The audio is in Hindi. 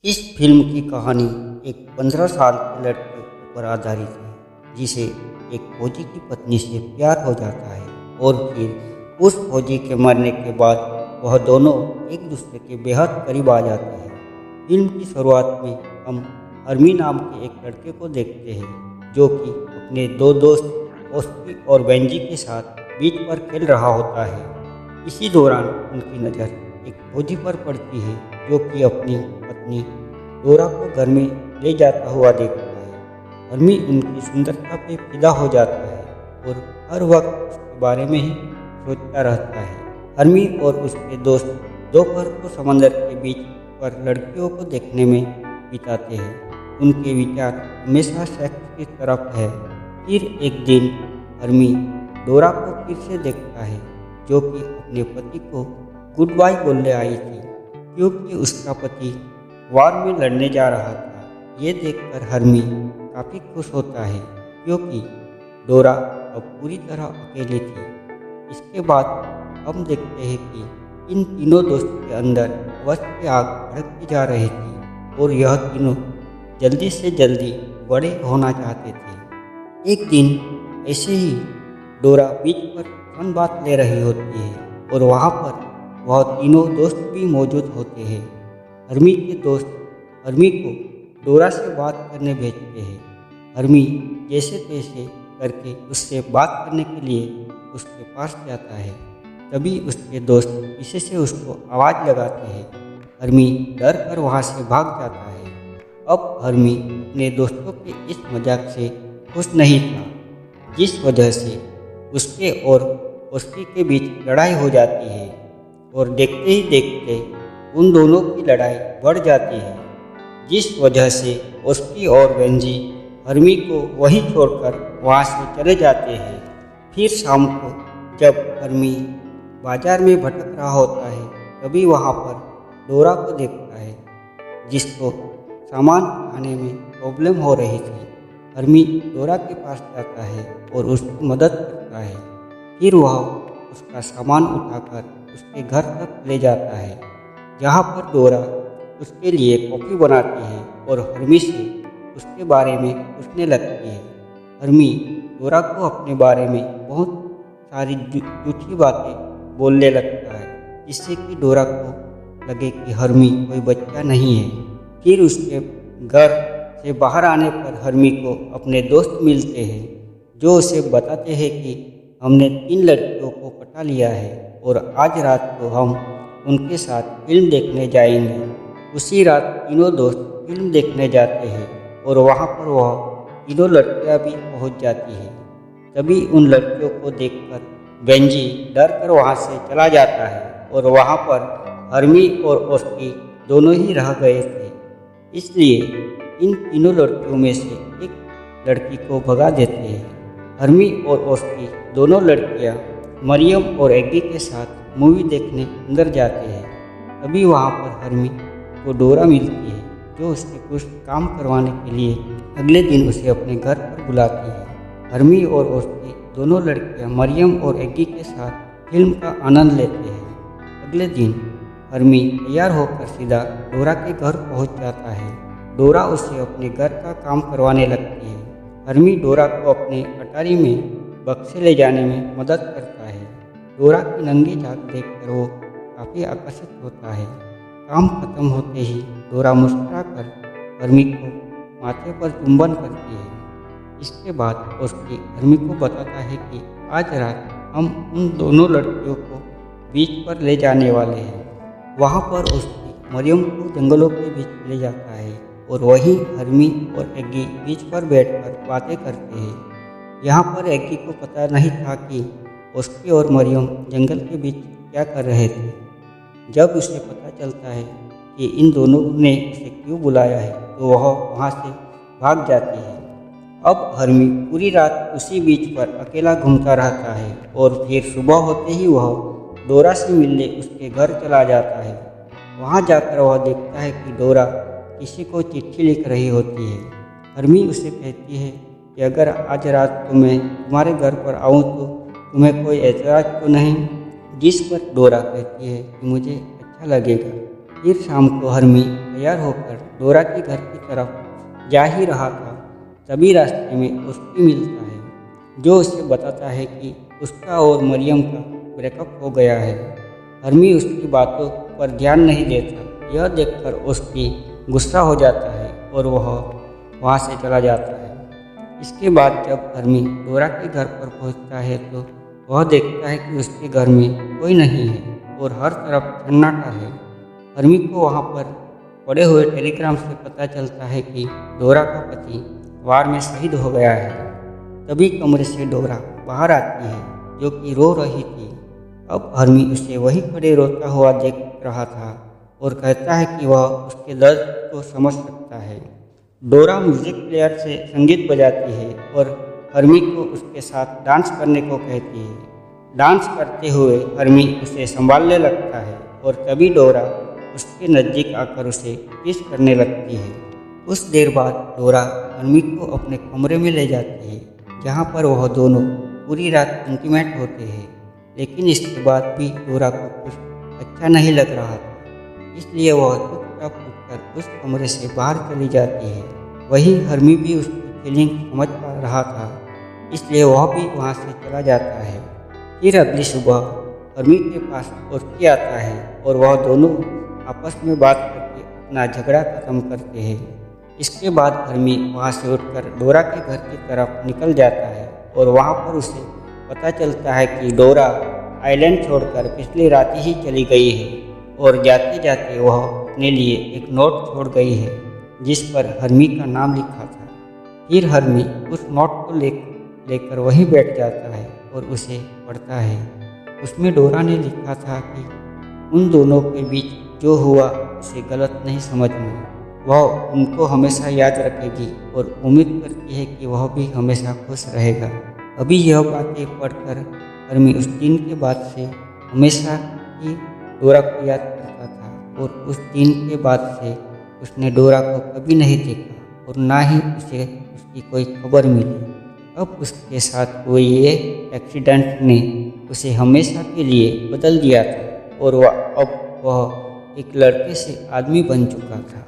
इस फिल्म की कहानी एक 15 साल के लड़के पर आधारित है जिसे एक फौजी की पत्नी से प्यार हो जाता है और फिर उस फौजी के मरने के बाद वह दोनों एक दूसरे के बेहद करीब आ जाते हैं। फिल्म की शुरुआत में हम हरमी नाम के एक लड़के को देखते हैं जो कि अपने दो दोस्त ओस्की और बेंजी के साथ बीच पर खेल रहा होता है। इसी दौरान उनकी नज़र एक फौजी पर पड़ती है जो कि अपनी पत्नी डोरा को घर में ले जाता हुआ देखता है। हरमी उनकी सुंदरता पे फिदा हो जाता है और हर वक्त उसके बारे में ही सोचता रहता है। हरमी और उसके दोस्त दोपहर को समंदर के बीच पर लड़कियों को देखने में बिताते हैं। उनके विचार हमेशा सेक्स की तरफ है। फिर एक दिन हरमी डोरा को फिर से देखता है जो कि अपने पति को गुड बाय बोलने आई थी क्योंकि उसका पति वार में लड़ने जा रहा था। ये देखकर हरमी काफ़ी खुश होता है क्योंकि डोरा अब पूरी तरह अकेली थी। इसके बाद हम देखते हैं कि इन तीनों दोस्तों के अंदर वश की आग भड़कती जा रही थी और यह तीनों जल्दी से जल्दी बड़े होना चाहते थे। एक दिन ऐसे ही डोरा बीच पर फन बात ले रही होती है और वहाँ पर वह तीनों दोस्त भी मौजूद होते हैं। हरमी के दोस्त हरमी को डोरा से बात करने भेजते हैं। हरमी जैसे तैसे करके उससे बात करने के लिए उसके पास जाता है। तभी उसके दोस्त पीछे से उसको आवाज़ लगाते हैं। हरमी डर कर वहाँ से भाग जाता है। अब हरमी अपने दोस्तों के इस मजाक से खुश नहीं था जिस वजह से उसके और उसकी के बीच लड़ाई हो जाती है और देखते ही देखते उन दोनों की लड़ाई बढ़ जाती है जिस वजह से उसकी और बेंजी हरमी को वहीं छोड़कर वहाँ से चले जाते हैं। फिर शाम को जब हरमी बाजार में भटक रहा होता है तभी वहाँ पर डोरा को देखता है जिसको सामान उठाने में प्रॉब्लम हो रही थी। हरमी डोरा के पास जाता है और उसकी मदद करता है। फिर वह उसका सामान उठाकर उसके घर तक ले जाता है जहाँ पर डोरा उसके लिए कॉफ़ी बनाती है और हरमी से उसके बारे में पूछने लगती है। हरमी डोरा को अपने बारे में बहुत सारी झूठी बातें बोलने लगता है जिससे कि डोरा को लगे कि हरमी कोई बच्चा नहीं है। फिर उसके घर से बाहर आने पर हरमी को अपने दोस्त मिलते हैं जो उसे बताते हैं कि हमने 3 लड़कियों को पटा लिया है और आज रात को हम उनके साथ फिल्म देखने जाएंगे। उसी रात तीनों दोस्त फिल्म देखने जाते हैं और वहाँ पर वह तीनों लड़कियाँ भी पहुँच जाती हैं। तभी उन लड़कियों को देखकर बेंजी डर कर वहाँ से चला जाता है और वहाँ पर हरमी और ओस्की दोनों ही रह गए थे। इसलिए इन तीनों लड़कियों में से एक लड़की को भगा देते हैं। हरमी और ओस्की दोनों लड़कियाँ मरियम और एग्गी के साथ मूवी देखने अंदर जाते हैं। तभी वहाँ पर हरमी को डोरा मिलती है जो उससे कुछ काम करवाने के लिए अगले दिन उसे अपने घर पर बुलाती है। हरमी और ओस्की दोनों लड़कियाँ मरियम और एग्गी के साथ फिल्म का आनंद लेते हैं। अगले दिन हरमी तैयार होकर सीधा डोरा के घर पहुँच जाता है। डोरा उसे अपने घर का काम करवाने लगती है। हरमी डोरा को अपने अटारी में बक्से ले जाने में मदद करता है। डोरा की नंगी झाक देखकर वो काफ़ी आकर्षित होता है। काम खत्म होते ही डोरा मुस्कुराकर हरमी को माथे पर चुंबन करती है। इसके बाद उसकी हरमी को बताता है कि आज रात हम उन दोनों लड़कियों को बीच पर ले जाने वाले हैं। वहाँ पर उसकी मरियम को जंगलों के बीच ले जाता है और वहीं हरमी और एग्गी बीच पर बैठकर बातें करते हैं। यहाँ पर एग्गी को पता नहीं था कि उसकी और मरियम जंगल के बीच क्या कर रहे थे। जब उसे पता चलता है कि इन दोनों ने उसे क्यों बुलाया है तो वह वहाँ से भाग जाती है। अब हरमी पूरी रात उसी बीच पर अकेला घूमता रहता है और फिर सुबह होते ही वह डोरा से मिलने उसके घर चला जाता है। वहाँ जाकर वह देखता है कि डोरा किसी को चिट्ठी लिख रही होती है। हरमी उसे कहती है कि अगर आज रात को मैं तुम्हारे घर पर आऊँ तो तुम्हें कोई ऐतराज़ तो नहीं, जिस पर डोरा कहती है कि मुझे अच्छा लगेगा। फिर शाम को हरमी तैयार होकर डोरा के घर की तरफ जा ही रहा था, तभी रास्ते में उसकी मिलता है, जो उसे बताता है कि उसका और मरियम का ब्रेकअप हो गया है। हरमी उसकी बातों पर ध्यान नहीं देता। यह देखकर उसकी गुस्सा हो जाता है और वह वहाँ से चला जाता है। इसके बाद जब हरमी डोरा के घर पर पहुँचता है तो वह देखता है कि उसके घर में कोई नहीं है और हर तरफ सन्नाटा है। हरमी को वहाँ पर पड़े हुए टेलीग्राम से पता चलता है कि डोरा का पति वार में शहीद हो गया है। तभी कमरे से डोरा बाहर आती है, जो कि रो रही थी। अब हरमी उसे वही खड़े रोता हुआ देख रहा था और कहता है कि वह उसके दर्द को समझ सकता है। डोरा म्यूजिक प्लेयर से संगीत बजाती है और हरमी को उसके साथ डांस करने को कहती है। डांस करते हुए हरमी उसे संभालने लगता है और तभी डोरा उसके नज़दीक आकर उसे किस करने लगती है। कुछ देर बाद डोरा हरमी को अपने कमरे में ले जाती है, जहाँ पर वह दोनों पूरी रात इंटीमेट होते हैं। लेकिन इसके बाद भी डोरा को कुछ अच्छा नहीं लग रहा था, इसलिए वह चुपचाप उठकर उस कमरे से बाहर चली जाती है। वही हरमी भी उसकी फीलिंग समझ पा रहा था, इसलिए वह भी वहाँ से चला जाता है। फिर अगली सुबह हरमी के पास ओस्की आता है और वह दोनों आपस में बात करके अपना झगड़ा खत्म करते हैं। इसके बाद हरमी वहाँ से उठकर डोरा के घर की तरफ निकल जाता है और वहाँ पर उसे पता चलता है कि डोरा आइलैंड छोड़कर पिछली रात ही चली गई है और जाते जाते वह अपने लिए एक नोट छोड़ गई है, जिस पर हरमी का नाम लिखा था। फिर हरमी उस नोट को लेकर वहीं बैठ जाता है और उसे पढ़ता है। उसमें डोरा ने लिखा था कि उन दोनों के बीच जो हुआ उसे गलत नहीं समझना, वह उनको हमेशा याद रखेगी और उम्मीद करती है कि वह भी हमेशा खुश रहेगा। अभी यह बातें पढ़कर हरमी उस दिन के बाद से हमेशा ही डोरा को याद करता था और उस दिन के बाद से उसने डोरा को कभी नहीं देखा और ना ही उसे उसकी कोई खबर मिली। अब उसके साथ हुए ये एक्सीडेंट ने उसे हमेशा के लिए बदल दिया था और वह एक लड़के से आदमी बन चुका था।